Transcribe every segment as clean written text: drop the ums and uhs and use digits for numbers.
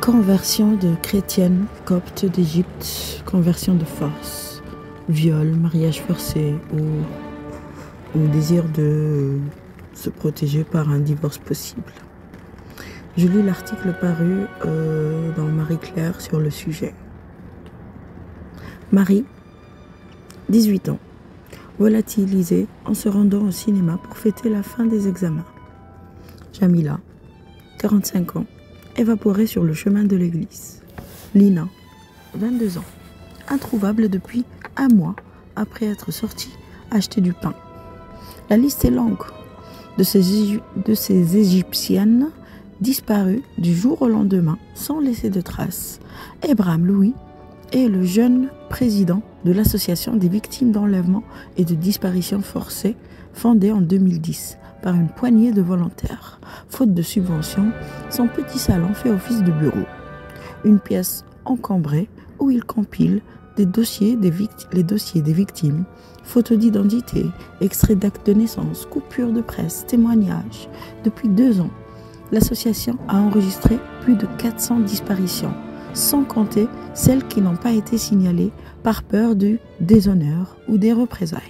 Conversion de chrétiennes coptes d'Égypte, conversion de force, viol, mariage forcé ou désir de se protéger par un divorce possible. Je lis l'article paru dans Marie-Claire sur le sujet. Marie, 18 ans, volatilisée en se rendant au cinéma pour fêter la fin des examens. Jamila, 45 ans, évaporée sur le chemin de l'église. Lina, 22 ans, introuvable depuis un mois après être sortie acheter du pain. La liste est longue de ces Égyptiennes disparues du jour au lendemain sans laisser de traces. Abraham Louis est le jeune président de l'association des victimes d'enlèvement et de disparition forcée fondée en 2010 par une poignée de volontaires. Faute de subventions, son petit salon fait office de bureau. Une pièce encombrée où il compile les dossiers des victimes, photos d'identité, extraits d'actes de naissance, coupures de presse, témoignages. Depuis 2 ans, l'association a enregistré plus de 400 disparitions, sans compter celles qui n'ont pas été signalées par peur du déshonneur ou des représailles.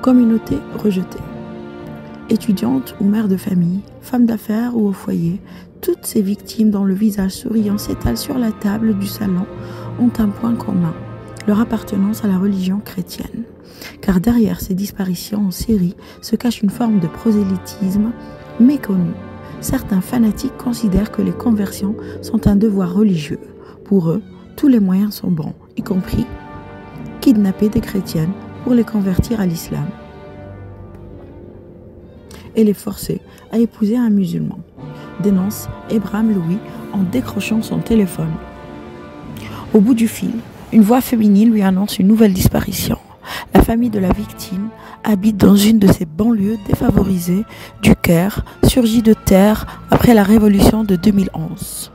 Communauté rejetée. Étudiantes ou mères de famille, femmes d'affaires ou au foyer, toutes ces victimes dont le visage souriant s'étale sur la table du salon ont un point commun, leur appartenance à la religion chrétienne. Car derrière ces disparitions en série se cache une forme de prosélytisme méconnu. Certains fanatiques considèrent que les conversions sont un devoir religieux. Pour eux, tous les moyens sont bons, y compris kidnapper des chrétiennes pour les convertir à l'islam et les forcer à épouser un musulman, dénonce Abraham Louis en décrochant son téléphone. Au bout du fil, une voix féminine lui annonce une nouvelle disparition. La famille de la victime habite dans une de ces banlieues défavorisées du Caire, surgie de terre après la révolution de 2011.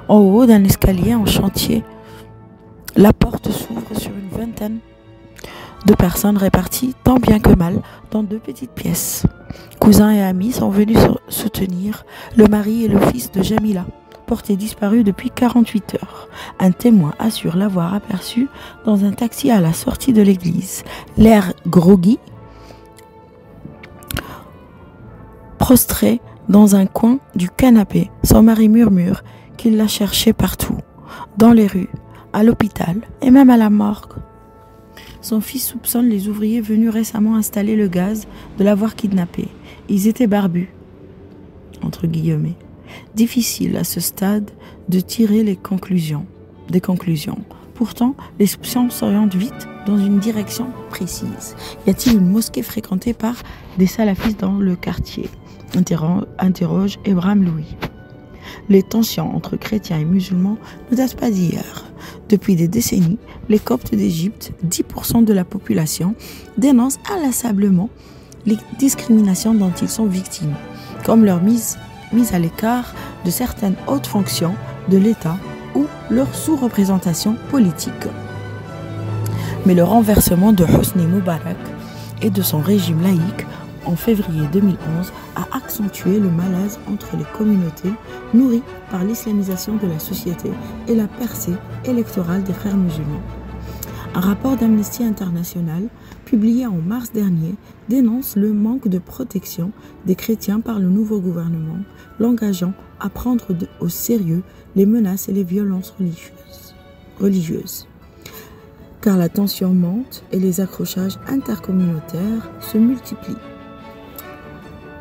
En haut d'un escalier en chantier, la porte s'ouvre sur une vingtaine de personnes réparties tant bien que mal dans 2 petites pièces. Cousins et amis sont venus soutenir le mari et le fils de Jamila, portés disparus depuis 48 heures. Un témoin assure l'avoir aperçu dans un taxi à la sortie de l'église, l'air groggy, prostré dans un coin du canapé. Son mari murmure qu'il l'a cherché partout, dans les rues, à l'hôpital et même à la morgue. Son fils soupçonne les ouvriers venus récemment installer le gaz de l'avoir kidnappé. Ils étaient barbus, entre guillemets. Difficile à ce stade de tirer des conclusions. Pourtant, les soupçons s'orientent vite dans une direction précise. Y a-t-il une mosquée fréquentée par des salafistes dans le quartier ? Interroge Abraham Louis. Les tensions entre chrétiens et musulmans ne datent pas d'hier. Depuis des décennies, les Coptes d'Égypte, 10% de la population, dénoncent inlassablement les discriminations dont ils sont victimes, comme leur mise à l'écart de certaines hautes fonctions de l'État ou leur sous-représentation politique. Mais le renversement de Hosni Moubarak et de son régime laïque en février 2011 a accentué le malaise entre les communautés nourries par l'islamisation de la société et la percée électorale des frères musulmans. Un rapport d'Amnesty International, publié en mars dernier, dénonce le manque de protection des chrétiens par le nouveau gouvernement, l'engageant à prendre au sérieux les menaces et les violences religieuses. Car la tension monte et les accrochages intercommunautaires se multiplient.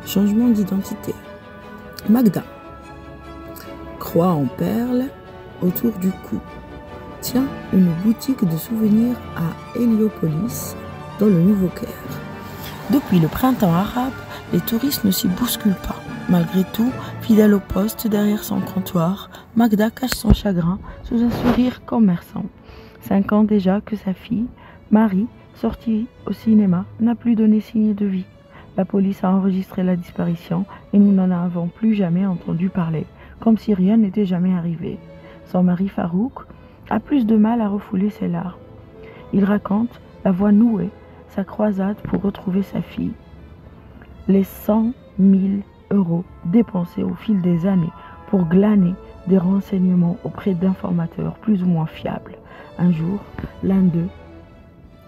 Changement d'identité. Magda. Croix en perles autour du cou. Tient une boutique de souvenirs à Héliopolis, dans le Nouveau-Caire. Depuis le printemps arabe, les touristes ne s'y bousculent pas. Malgré tout, fidèle au poste derrière son comptoir, Magda cache son chagrin sous un sourire commerçant. 5 ans déjà que sa fille, Marie, sortie au cinéma, n'a plus donné signe de vie. La police a enregistré la disparition et nous n'en avons plus jamais entendu parler, comme si rien n'était jamais arrivé. Son mari Farouk a plus de mal à refouler ses larmes. Il raconte, la voix nouée, sa croisade pour retrouver sa fille. Les 100 000 euros dépensés au fil des années pour glaner des renseignements auprès d'informateurs plus ou moins fiables. Un jour, l'un d'eux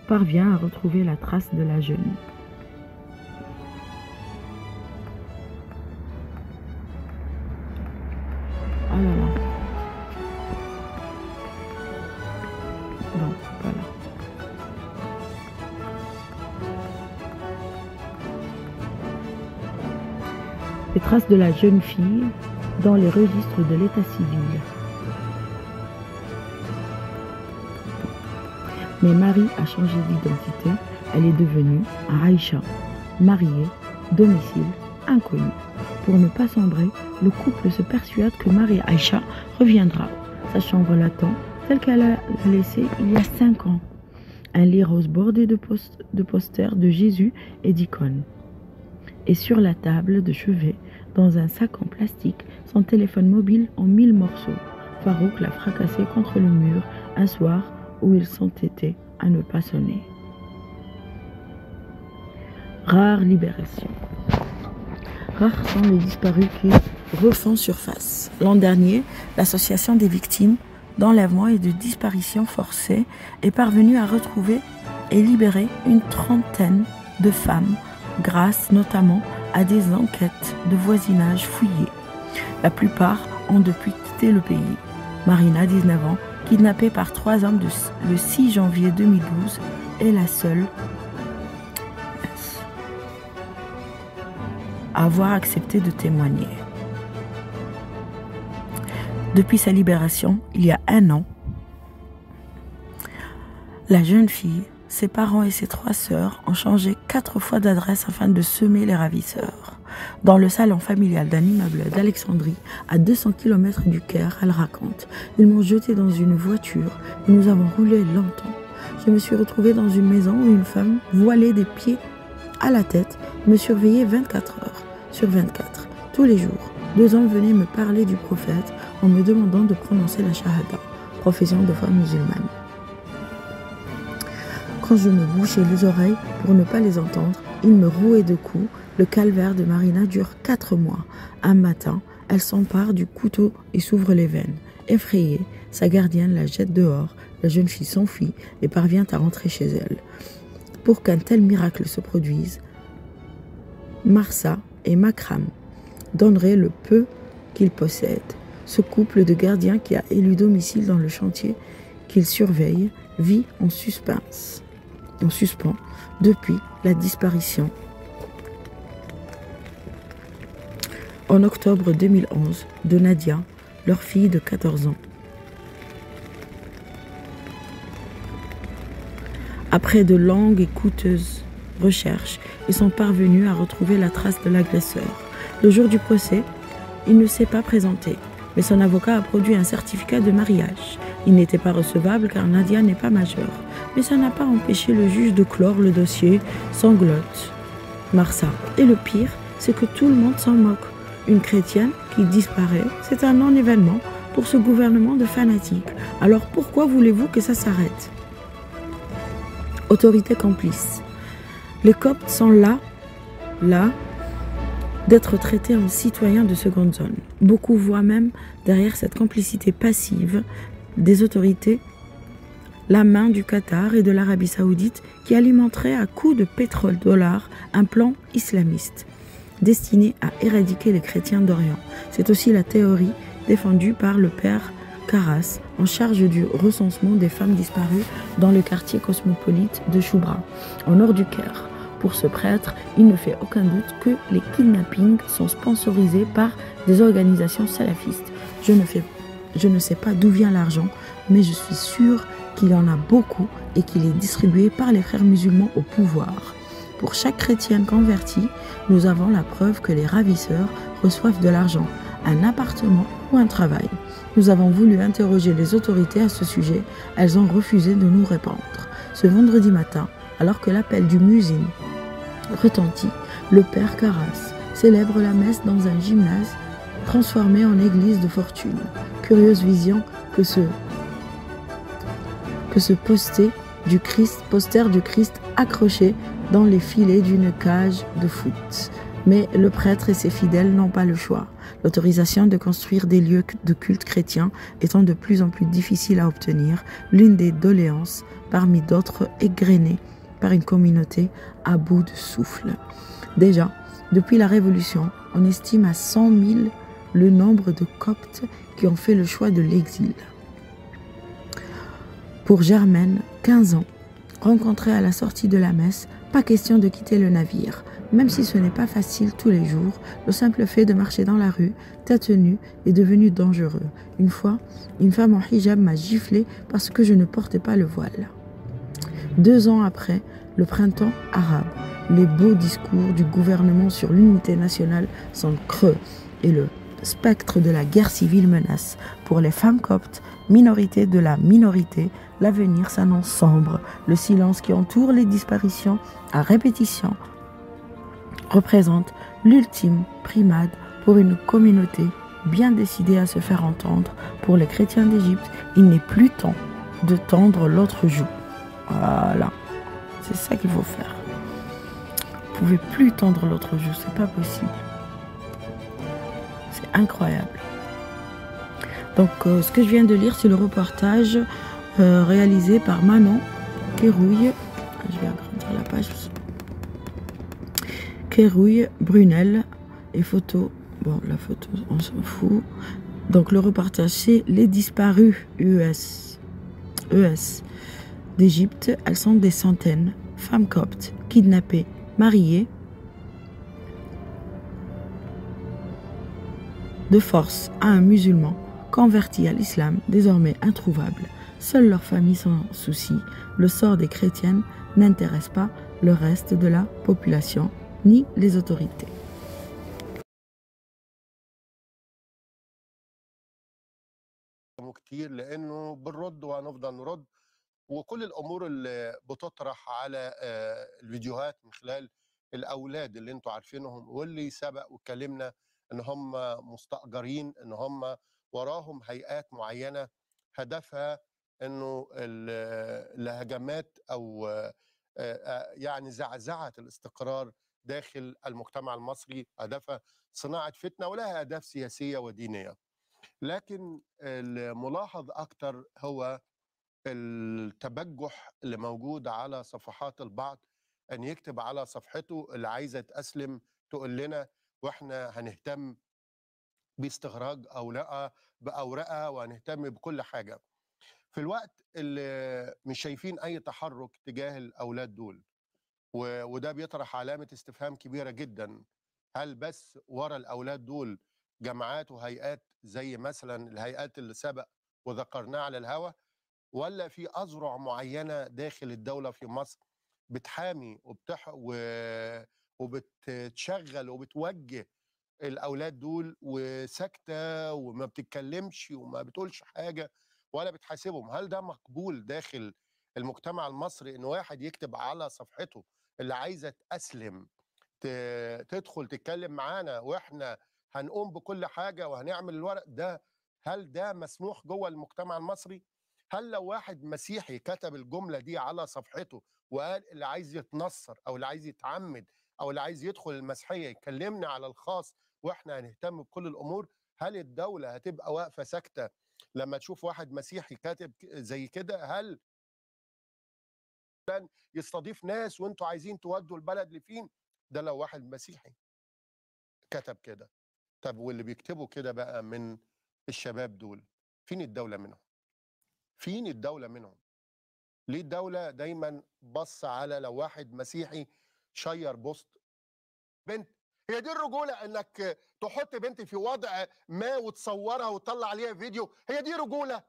parvient à retrouver la trace de la jeune. Ah là là. Donc, voilà. Les traces de la jeune fille dans les registres de l'état civil. Mais Marie a changé d'identité. Elle est devenue Aïcha, mariée, domicile inconnu. Pour ne pas sombrer, le couple se persuade que Marie Aïcha reviendra. Sa chambre l'attend, telle qu'elle l'a laissée il y a 5 ans. Un lit rose bordé de posters de Jésus et d'icônes. Et sur la table de chevet, dans un sac en plastique, son téléphone mobile en 1000 morceaux. Farouk l'a fracassé contre le mur un soir où ils s'entêtaient à ne pas sonner. Rare libération. Rares sont les disparus qui refont surface. L'an dernier, l'association des victimes d'enlèvement et de disparition forcée est parvenue à retrouver et libérer une trentaine de femmes grâce notamment à des enquêtes de voisinage fouillées. La plupart ont depuis quitté le pays. Marina, 19 ans, kidnappée par 3 hommes le 6 janvier 2012, est la seule à avoir accepté de témoigner. Depuis sa libération, il y a 1 an, la jeune fille, ses parents et ses 3 sœurs ont changé 4 fois d'adresse afin de semer les ravisseurs. Dans le salon familial d'un immeuble d'Alexandrie, à 200 km du Caire, elle raconte « Ils m'ont jeté dans une voiture et nous avons roulé longtemps. Je me suis retrouvée dans une maison où une femme, voilée des pieds à la tête, me surveillait 24 heures sur 24. Tous les jours, 2 hommes venaient me parler du prophète en me demandant de prononcer la shahada, profession de foi musulmane. Quand je me bouchais les oreilles pour ne pas les entendre, ils me rouaient de coups. Le calvaire de Marina dure 4 mois. Un matin, elle s'empare du couteau et s'ouvre les veines. Effrayée, sa gardienne la jette dehors. La jeune fille s'enfuit et parvient à rentrer chez elle. Pour qu'un tel miracle se produise, Marsa et Makram donneraient le peu qu'ils possèdent. Ce couple de gardiens qui a élu domicile dans le chantier qu'ils surveillent vit en suspens depuis la disparition en octobre 2011 de Nadia, leur fille de 14 ans. Après de longues et coûteuses recherches, ils sont parvenus à retrouver la trace de l'agresseur. Le jour du procès, il ne s'est pas présenté, mais son avocat a produit un certificat de mariage. Il n'était pas recevable car Nadia n'est pas majeure, mais ça n'a pas empêché le juge de clore le dossier, sanglote Marsa. Et le pire, c'est que tout le monde s'en moque. Une chrétienne qui disparaît, c'est un non-événement pour ce gouvernement de fanatiques. Alors pourquoi voulez-vous que ça s'arrête? Autorités complices. Les Coptes sont là d'être traités en citoyens de seconde zone. Beaucoup voient même derrière cette complicité passive des autorités la main du Qatar et de l'Arabie Saoudite qui alimenterait à coups de pétrole-dollar un plan islamiste destiné à éradiquer les chrétiens d'Orient. C'est aussi la théorie défendue par le père Karas, en charge du recensement des femmes disparues dans le quartier cosmopolite de Choubra, au nord du Caire. Pour ce prêtre, il ne fait aucun doute que les kidnappings sont sponsorisés par des organisations salafistes. Je ne sais pas d'où vient l'argent, mais je suis sûre qu'il y en a beaucoup et qu'il est distribué par les frères musulmans au pouvoir. Pour chaque chrétienne convertie, nous avons la preuve que les ravisseurs reçoivent de l'argent, un appartement ou un travail. Nous avons voulu interroger les autorités à ce sujet. Elles ont refusé de nous répondre. Ce vendredi matin, alors que l'appel du muezzin retentit, le père Karas célèbre la messe dans un gymnase transformé en église de fortune. Curieuse vision que ce poster du Christ accroché dans les filets d'une cage de foot. Mais le prêtre et ses fidèles n'ont pas le choix, l'autorisation de construire des lieux de culte chrétiens étant de plus en plus difficile à obtenir, l'une des doléances parmi d'autres égrenées par une communauté à bout de souffle. Déjà, depuis la Révolution, on estime à 100 000 le nombre de Coptes qui ont fait le choix de l'exil. Pour Germaine, 15 ans, rencontrée à la sortie de la messe, pas question de quitter le navire. Même si ce n'est pas facile tous les jours, le simple fait de marcher dans la rue, tête nue, est devenu dangereux. Une fois, une femme en hijab m'a giflé parce que je ne portais pas le voile. 2 ans après, le printemps arabe, les beaux discours du gouvernement sur l'unité nationale sont creux et le spectre de la guerre civile menace. Pour les femmes coptes, minorité de la minorité, l'avenir s'annonce sombre. Le silence qui entoure les disparitions à répétition représente l'ultime primade pour une communauté bien décidée à se faire entendre. Pour les chrétiens d'Égypte, il n'est plus temps de tendre l'autre joue. Voilà, c'est ça qu'il faut faire. Vous ne pouvez plus tendre l'autre joue, c'est pas possible. C'est incroyable. Donc, ce que je viens de lire, c'est le reportage réalisé par Manon Kérouille. Je vais agrandir la page. Kérouille, Brunel et photo. Bon, la photo, on s'en fout. Donc, le reportage, c'est les disparus ES d'Égypte. Elles sont des centaines, femmes coptes, kidnappées, mariées, de force à un musulman converti à l'islam, désormais introuvable. Seules leurs familles s'en soucient. Le sort des chrétiennes n'intéresse pas le reste de la population ni les autorités. كتير لانه بنرد وهنفضل نرد وكل الامور اللي بتطرح على الفيديوهات من خلال الاولاد اللي انتم عارفينهم واللي سبق واتكلمنا ان هم مستاجرين، ان هم وراهم هيئات معينه هدفها انه الهجمات او يعني زعزعه الاستقرار داخل المجتمع المصري، هدفها صناعه فتنه ولها اهداف سياسيه ودينيه. لكن الملاحظ اكتر هو التبجح اللي موجود على صفحات البعض، ان يكتب على صفحته اللي عايزه تأسلم تقول لنا واحنا هنهتم باستخراج باوراقها وهنهتم بكل حاجه، في الوقت اللي مش شايفين اي تحرك تجاه الاولاد دول. وده بيطرح علامه استفهام كبيره جدا. هل بس ورا الاولاد دول جماعات وهيئات زي مثلا الهيئات اللي سبق وذكرناها على الهوا، ولا في أذرع معينة داخل الدولة في مصر بتحامي وبتشغل وبتوجه الأولاد دول وساكتة وما بتتكلمش وما بتقولش حاجة ولا بتحاسبهم؟ هل ده مقبول داخل المجتمع المصري إن واحد يكتب على صفحته اللي عايزة تأسلم تدخل تتكلم معانا واحنا هنقوم بكل حاجة وهنعمل الورق ده؟ هل ده مسموح جوه المجتمع المصري؟ هل لو واحد مسيحي كتب الجملة دي على صفحته وقال اللي عايز يتنصر أو اللي عايز يتعمد أو اللي عايز يدخل المسيحية يكلمنا على الخاص وإحنا هنهتم بكل الأمور، هل الدولة هتبقى واقفة ساكتة لما تشوف واحد مسيحي كاتب زي كده؟ هل يستضيف ناس وانتوا عايزين تودوا البلد لفين؟ ده لو واحد مسيحي كتب كده. طب واللي بيكتبوا كده بقى من الشباب دول، فين الدولة منهم؟ فين الدولة منهم؟ ليه الدولة دايما بص على لو واحد مسيحي شير بوست بنت؟ هي دي الرجولة انك تحط بنت في وضع ما وتصورها وتطلع عليها فيديو؟ هي دي رجولة؟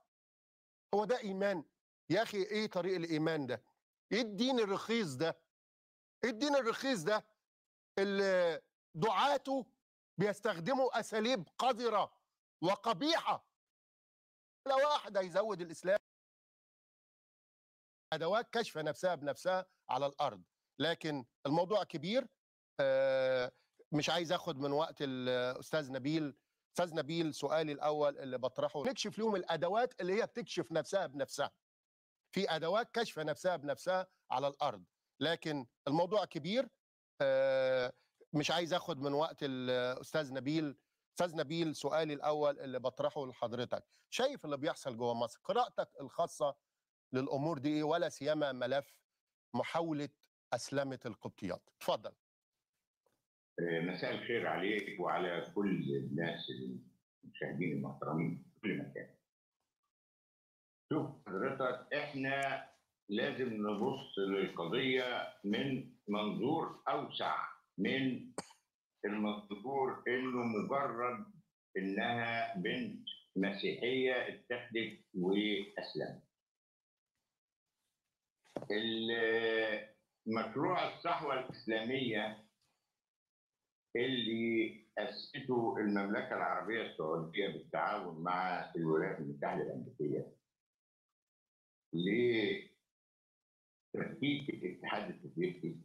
هو ده ايمان؟ يا اخي ايه طريق الايمان ده؟ ايه الدين الرخيص ده؟ ايه الدين الرخيص ده اللي دعاته بيستخدموا اساليب قذرة وقبيحة؟ لا واحد هيزود الاسلام ادوات كشف نفسها بنفسها على الارض. لكن الموضوع كبير. مش عايز اخد من وقت الاستاذ نبيل. استاذ نبيل، سؤالي الاول اللي بطرحه، نكشف لهم الادوات اللي هي بتكشف نفسها بنفسها. في ادوات كشف نفسها بنفسها على الارض، لكن الموضوع كبير. مش عايز اخد من وقت الاستاذ نبيل. استاذ نبيل، سؤالي الاول اللي بطرحه لحضرتك، شايف اللي بيحصل جوه مصر، قراءتك الخاصه للامور دي ايه، ولا سيما ملف محاوله اسلمه القبطيات؟ اتفضل. مساء الخير عليك وعلى كل الناس المشاهدين المحترمين في كل مكان. شوف حضرتك، احنا لازم نبص للقضيه من منظور اوسع من المنظور انه مجرد انها بنت مسيحيه اتخذت واسلمت. مشروع الصحوه الاسلاميه اللي أسسته المملكة العربية السعودية بالتعاون مع الولايات المتحدة الأمريكية لتفكيك الاتحاد السوفيتي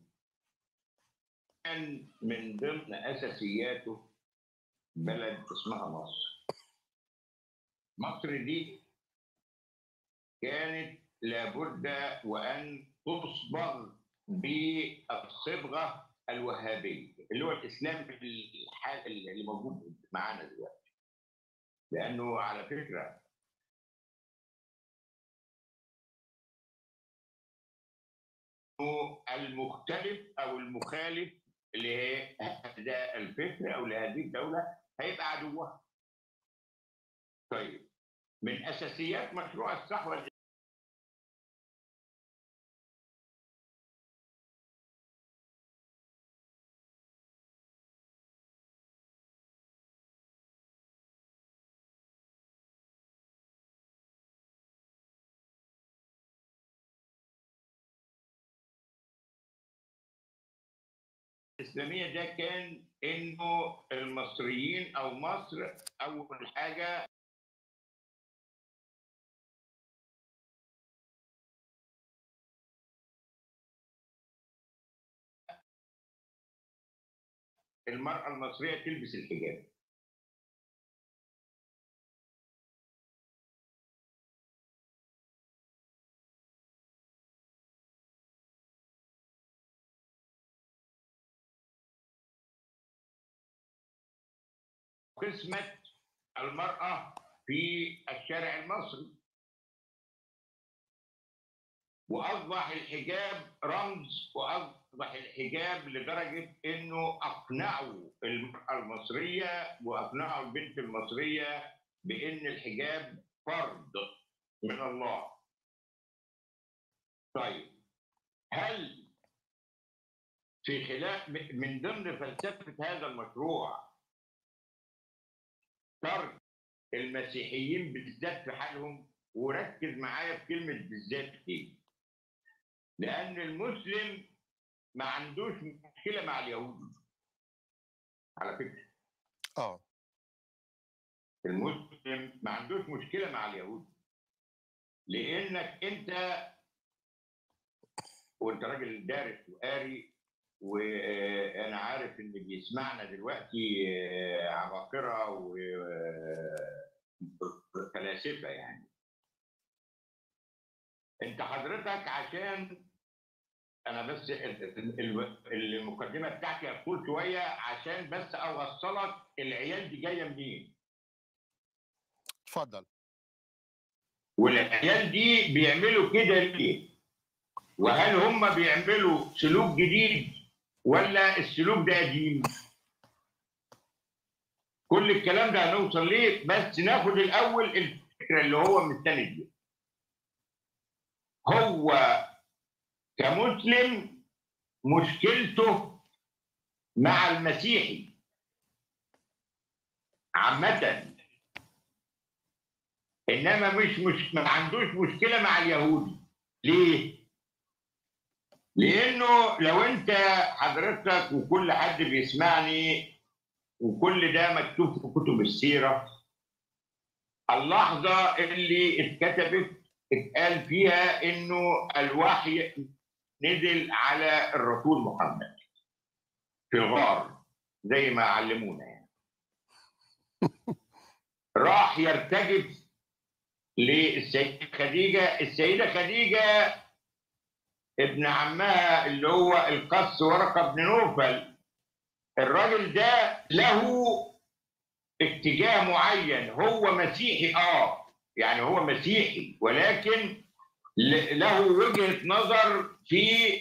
كان من ضمن أساسياته بلد اسمها مصر. مصر دي كانت لابد وأن تصبغ بالصبغة الوهابي اللي هو الاسلام اللي موجود معانا دلوقتي، لانه على فكره المختلف او المخالف لهذا الفكر او لهذه الدوله هيبقى عدوها. طيب، من اساسيات مشروع الصحوه الإسلامية ده كان إنه المصريين أو مصر أول حاجة المرأة المصرية تلبس الحجاب. قسمت المرأة في الشارع المصري، وأصبح الحجاب رمز، وأصبح الحجاب لدرجة إنه أقنعوا المرأة المصرية وأقنعوا البنت المصرية بإن الحجاب فرض من الله. طيب، هل في خلاف من ضمن فلسفة هذا المشروع ترك المسيحيين بالذات في حالهم؟ وركز معايا في كلمة بالذات دي، لأن المسلم ما عندوش مشكلة مع اليهود على فكرة. المسلم ما عندوش مشكلة مع اليهود، لأنك أنت وأنت راجل دارس وقاري، وأنا عارف إن بيسمعنا دلوقتي عباقرة وفلاسفة يعني. أنت حضرتك عشان أنا بس المقدمة بتاعتي هتطول شوية عشان بس أوصلك العيال دي جاية منين. اتفضل. والعيال دي بيعملوا كده ليه؟ وهل هم بيعملوا سلوك جديد ولا السلوك ده قديم؟ كل الكلام ده هنوصل ليه، بس ناخد الأول الفكرة اللي هو مستند ليه. هو كمسلم مشكلته مع المسيحي عامة، إنما ما عندوش مشكلة مع اليهودي. ليه؟ لأنه لو أنت حضرتك وكل حد بيسمعني، وكل ده مكتوب في كتب السيرة، اللحظة اللي اتقال فيها إنه الوحي نزل على الرسول محمد في الغار زي ما علمونا يعني. راح يرتجف للسيدة خديجة. السيدة خديجة ابن عمها اللي هو القس ورقة بن نوفل الراجل ده له اتجاه معين، هو مسيحي يعني هو مسيحي، ولكن له وجهة نظر في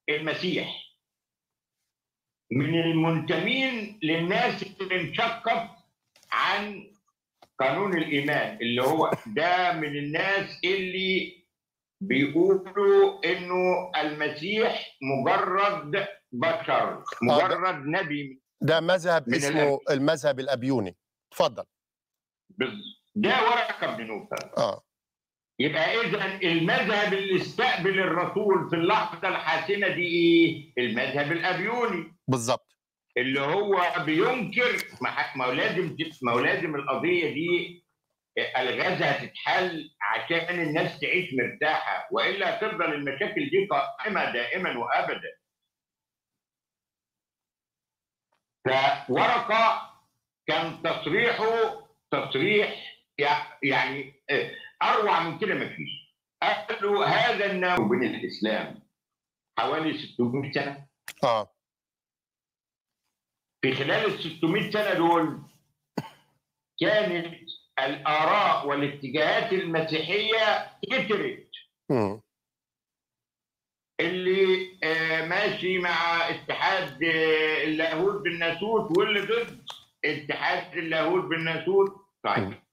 المسيح، من المنتمين للناس اللي انشقت عن قانون الإيمان، اللي هو ده من الناس اللي بيقولوا إنه المسيح مجرد بشر، مجرد نبي. ده مذهب اسمه المذهب الأبيوني. اتفضل. ده ورقة بن نوفل. يبقى إذا المذهب اللي استقبل الرسول في اللحظة الحاسمة دي إيه؟ المذهب الأبيوني. بالظبط. اللي هو بينكر ما هو لازم القضية دي الغازها تتحل عشان الناس تعيش مرتاحة، وإلا تفضل المشاكل دي قائمة دائما وأبدا. فورقة كان تصريحه تصريح يعني أروع من كده مفيش. قال له هذا النوع بين الإسلام حوالي 600 سنة. في خلال ال 600 سنة دول كانت الآراء والاتجاهات المسيحية كترت. اللي ماشي مع اتحاد اللاهوت بالناسوت، واللي ضد اتحاد اللاهوت بالناسوت. طيب